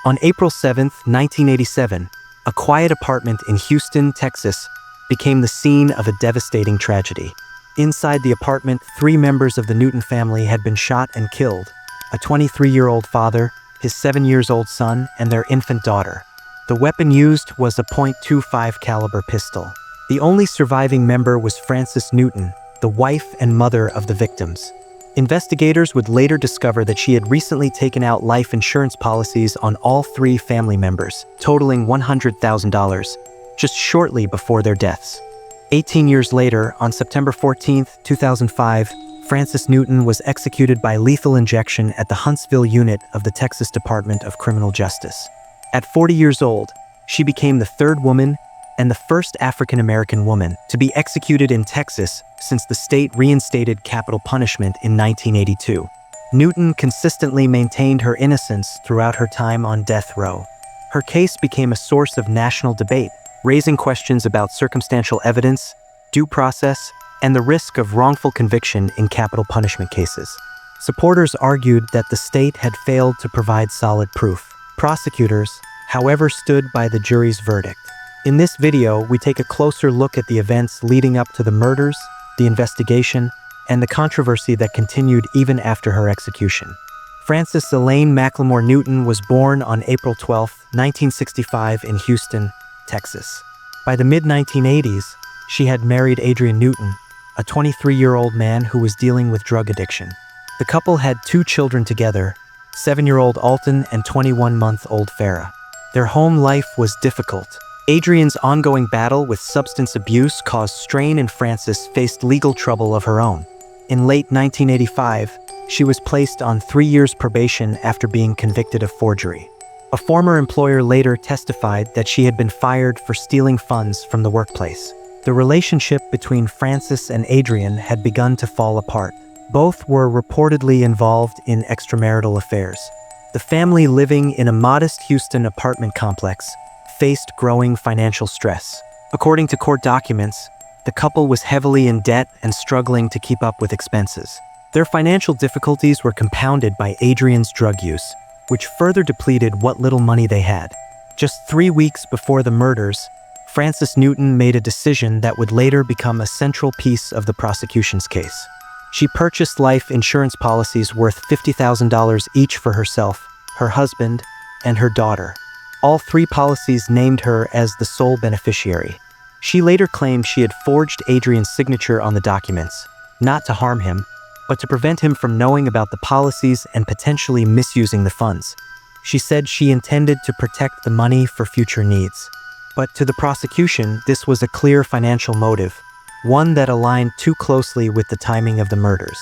On April 7, 1987, a quiet apartment in Houston, Texas, became the scene of a devastating tragedy. Inside the apartment, 3 members of the Newton family had been shot and killed: a 23-year-old father, his 7-year-old son, and their infant daughter. The weapon used was a .25 caliber pistol. The only surviving member was Frances Newton, the wife and mother of the victims. Investigators would later discover that she had recently taken out life insurance policies on all 3 family members, totaling $100,000, just shortly before their deaths. 18 years later, on September 14, 2005, Frances Newton was executed by lethal injection at the Huntsville unit of the Texas Department of Criminal Justice. At 40 years old, she became the 3rd woman and the first African-American woman to be executed in Texas since the state reinstated capital punishment in 1982. Newton consistently maintained her innocence throughout her time on death row. Her case became a source of national debate, raising questions about circumstantial evidence, due process, and the risk of wrongful conviction in capital punishment cases. Supporters argued that the state had failed to provide solid proof. Prosecutors, however, stood by the jury's verdict. In this video, we take a closer look at the events leading up to the murders, the investigation, and the controversy that continued even after her execution. Frances Elaine McLemore Newton was born on April 12, 1965 in Houston, Texas. By the mid-1980s, she had married Adrian Newton, a 23-year-old man who was dealing with drug addiction. The couple had 2 children together, 7-year-old Alton and 21-month-old Farah. Their home life was difficult. Adrian's ongoing battle with substance abuse caused strain, and Frances faced legal trouble of her own. In late 1985, she was placed on 3 years probation after being convicted of forgery. A former employer later testified that she had been fired for stealing funds from the workplace. The relationship between Frances and Adrian had begun to fall apart. Both were reportedly involved in extramarital affairs. The family, living in a modest Houston apartment complex, faced growing financial stress. According to court documents, the couple was heavily in debt and struggling to keep up with expenses. Their financial difficulties were compounded by Adrian's drug use, which further depleted what little money they had. Just 3 weeks before the murders, Frances Newton made a decision that would later become a central piece of the prosecution's case. She purchased life insurance policies worth $50,000 each for herself, her husband, and her daughter. All 3 policies named her as the sole beneficiary. She later claimed she had forged Adrian's signature on the documents, not to harm him, but to prevent him from knowing about the policies and potentially misusing the funds. She said she intended to protect the money for future needs. But to the prosecution, this was a clear financial motive, one that aligned too closely with the timing of the murders.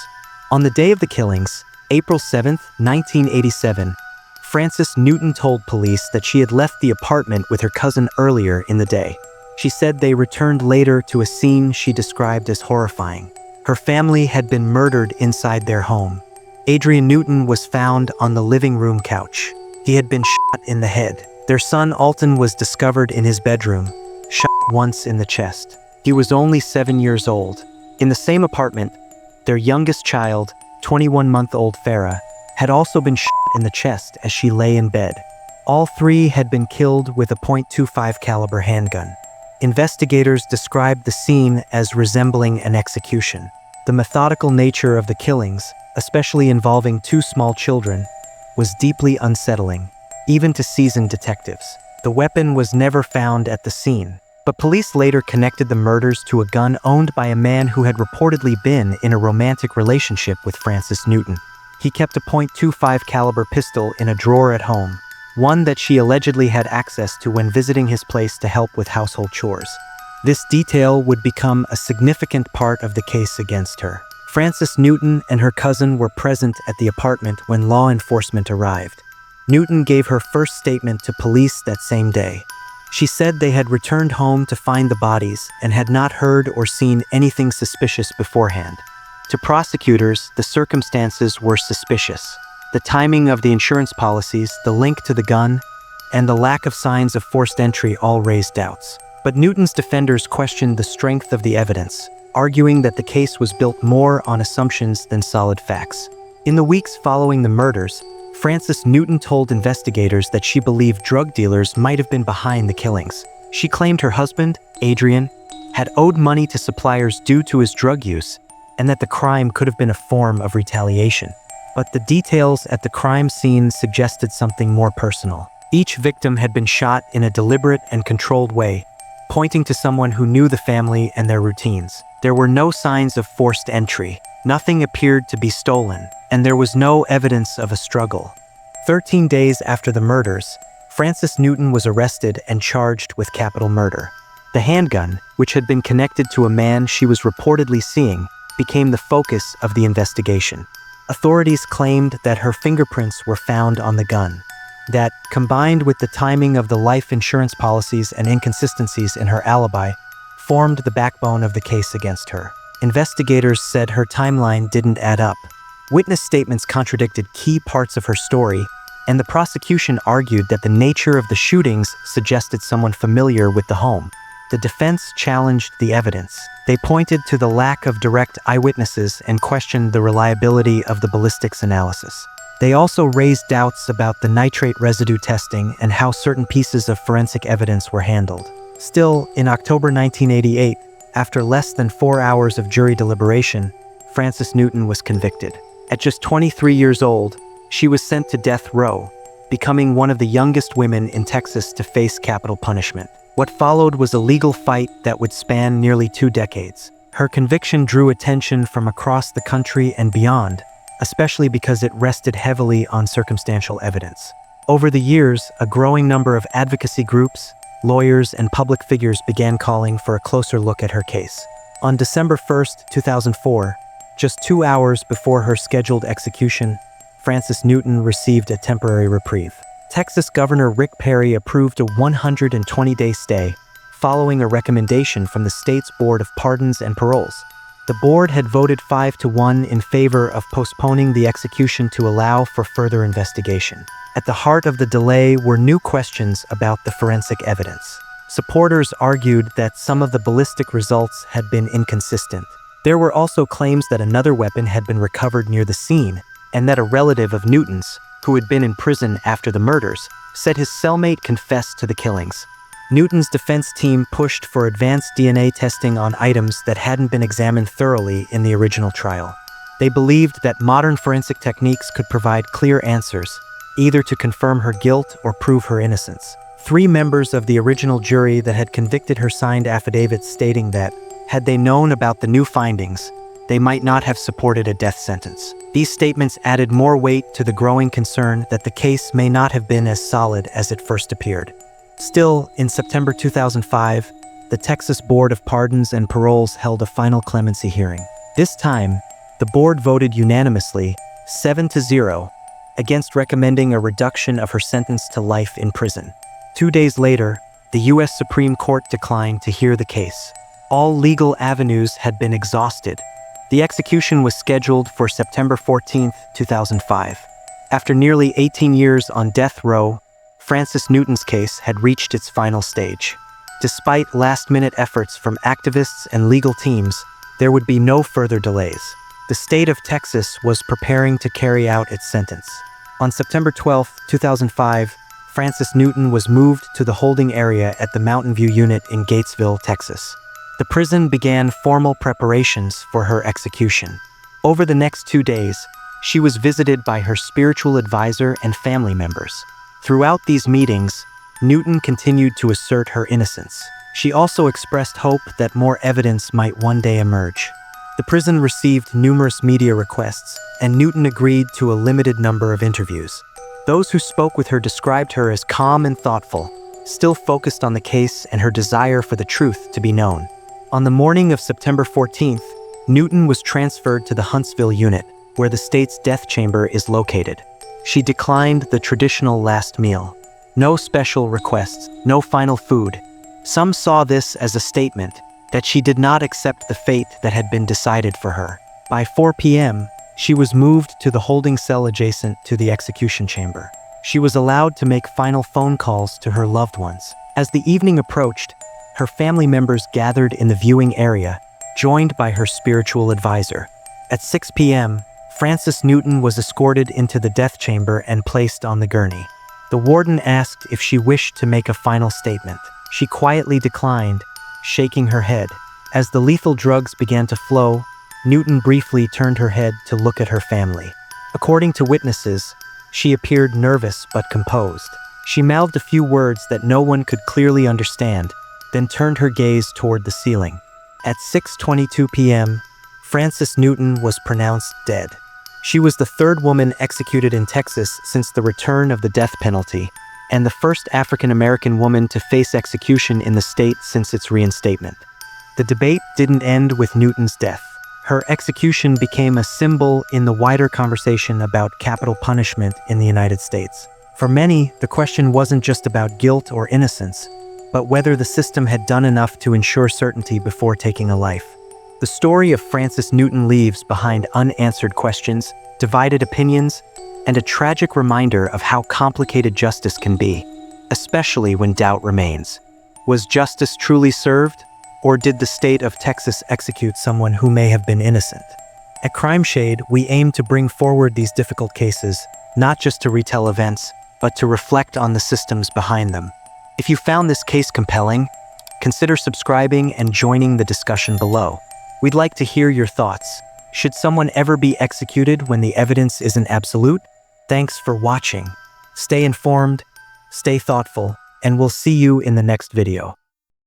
On the day of the killings, April 7, 1987, Frances Newton told police that she had left the apartment with her cousin earlier in the day. She said they returned later to a scene she described as horrifying. Her family had been murdered inside their home. Adrian Newton was found on the living room couch. He had been shot in the head. Their son Alton was discovered in his bedroom, shot once in the chest. He was only 7 years old. In the same apartment, their youngest child, 21-month-old Farah, had also been shot in the chest as she lay in bed. All 3 had been killed with a .25 caliber handgun. Investigators described the scene as resembling an execution. The methodical nature of the killings, especially involving 2 small children, was deeply unsettling, even to seasoned detectives. The weapon was never found at the scene, but police later connected the murders to a gun owned by a man who had reportedly been in a romantic relationship with Frances Newton. He kept a .25 caliber pistol in a drawer at home, one that she allegedly had access to when visiting his place to help with household chores. This detail would become a significant part of the case against her. Frances Newton and her cousin were present at the apartment when law enforcement arrived. Newton gave her first statement to police that same day. She said they had returned home to find the bodies and had not heard or seen anything suspicious beforehand. To prosecutors, the circumstances were suspicious. The timing of the insurance policies, the link to the gun, and the lack of signs of forced entry all raised doubts. But Newton's defenders questioned the strength of the evidence, arguing that the case was built more on assumptions than solid facts. In the weeks following the murders, Frances Newton told investigators that she believed drug dealers might have been behind the killings. She claimed her husband, Adrian, had owed money to suppliers due to his drug use, and that the crime could have been a form of retaliation. But the details at the crime scene suggested something more personal. Each victim had been shot in a deliberate and controlled way, pointing to someone who knew the family and their routines. There were no signs of forced entry. Nothing appeared to be stolen, and there was no evidence of a struggle. 13 days after the murders, Frances Newton was arrested and charged with capital murder. The handgun, which had been connected to a man she was reportedly seeing, became the focus of the investigation. Authorities claimed that her fingerprints were found on the gun. That, combined with the timing of the life insurance policies and inconsistencies in her alibi, formed the backbone of the case against her. Investigators said her timeline didn't add up. Witness statements contradicted key parts of her story, and the prosecution argued that the nature of the shootings suggested someone familiar with the home. The defense challenged the evidence. They pointed to the lack of direct eyewitnesses and questioned the reliability of the ballistics analysis. They also raised doubts about the nitrate residue testing and how certain pieces of forensic evidence were handled. Still, in October 1988, after less than 4 hours of jury deliberation, Frances Newton was convicted. At just 23 years old, she was sent to death row, becoming one of the youngest women in Texas to face capital punishment. What followed was a legal fight that would span nearly 2 decades. Her conviction drew attention from across the country and beyond, especially because it rested heavily on circumstantial evidence. Over the years, a growing number of advocacy groups, lawyers, and public figures began calling for a closer look at her case. On December 1, 2004, just 2 hours before her scheduled execution, Frances Newton received a temporary reprieve. Texas Governor Rick Perry approved a 120-day stay, following a recommendation from the state's Board of Pardons and Paroles. The board had voted 5-1 in favor of postponing the execution to allow for further investigation. At the heart of the delay were new questions about the forensic evidence. Supporters argued that some of the ballistic results had been inconsistent. There were also claims that another weapon had been recovered near the scene, and that a relative of Newton's, who had been in prison after the murders, said his cellmate confessed to the killings. Newton's defense team pushed for advanced DNA testing on items that hadn't been examined thoroughly in the original trial. They believed that modern forensic techniques could provide clear answers, either to confirm her guilt or prove her innocence. 3 members of the original jury that had convicted her signed affidavits stating that, had they known about the new findings, they might not have supported a death sentence. These statements added more weight to the growing concern that the case may not have been as solid as it first appeared. Still, in September 2005, the Texas Board of Pardons and Paroles held a final clemency hearing. This time, the board voted unanimously, 7-0, against recommending a reduction of her sentence to life in prison. 2 days later, the U.S. Supreme Court declined to hear the case. All legal avenues had been exhausted. The execution was scheduled for September 14, 2005. After nearly 18 years on death row, Frances Newton's case had reached its final stage. Despite last-minute efforts from activists and legal teams, there would be no further delays. The state of Texas was preparing to carry out its sentence. On September 12, 2005, Frances Newton was moved to the holding area at the Mountain View Unit in Gatesville, Texas. The prison began formal preparations for her execution. Over the next 2 days, she was visited by her spiritual advisor and family members. Throughout these meetings, Newton continued to assert her innocence. She also expressed hope that more evidence might one day emerge. The prison received numerous media requests, and Newton agreed to a limited number of interviews. Those who spoke with her described her as calm and thoughtful, still focused on the case and her desire for the truth to be known. On the morning of September 14th, Newton was transferred to the Huntsville unit, where the state's death chamber is located. She declined the traditional last meal. No special requests, no final food. Some saw this as a statement that she did not accept the fate that had been decided for her. By 4 p.m., she was moved to the holding cell adjacent to the execution chamber. She was allowed to make final phone calls to her loved ones. As the evening approached, her family members gathered in the viewing area, joined by her spiritual advisor. At 6 p.m., Frances Newton was escorted into the death chamber and placed on the gurney. The warden asked if she wished to make a final statement. She quietly declined, shaking her head. As the lethal drugs began to flow, Newton briefly turned her head to look at her family. According to witnesses, she appeared nervous but composed. She mouthed a few words that no one could clearly understand, then turned her gaze toward the ceiling. At 6:22 p.m., Frances Newton was pronounced dead. She was the third woman executed in Texas since the return of the death penalty, and the first African-American woman to face execution in the state since its reinstatement. The debate didn't end with Newton's death. Her execution became a symbol in the wider conversation about capital punishment in the United States. For many, the question wasn't just about guilt or innocence, but whether the system had done enough to ensure certainty before taking a life. The story of Frances Newton leaves behind unanswered questions, divided opinions, and a tragic reminder of how complicated justice can be, especially when doubt remains. Was justice truly served, or did the state of Texas execute someone who may have been innocent? At Crime Shade, we aim to bring forward these difficult cases, not just to retell events, but to reflect on the systems behind them. If you found this case compelling, consider subscribing and joining the discussion below. We'd like to hear your thoughts. Should someone ever be executed when the evidence isn't absolute? Thanks for watching. Stay informed, stay thoughtful, and we'll see you in the next video.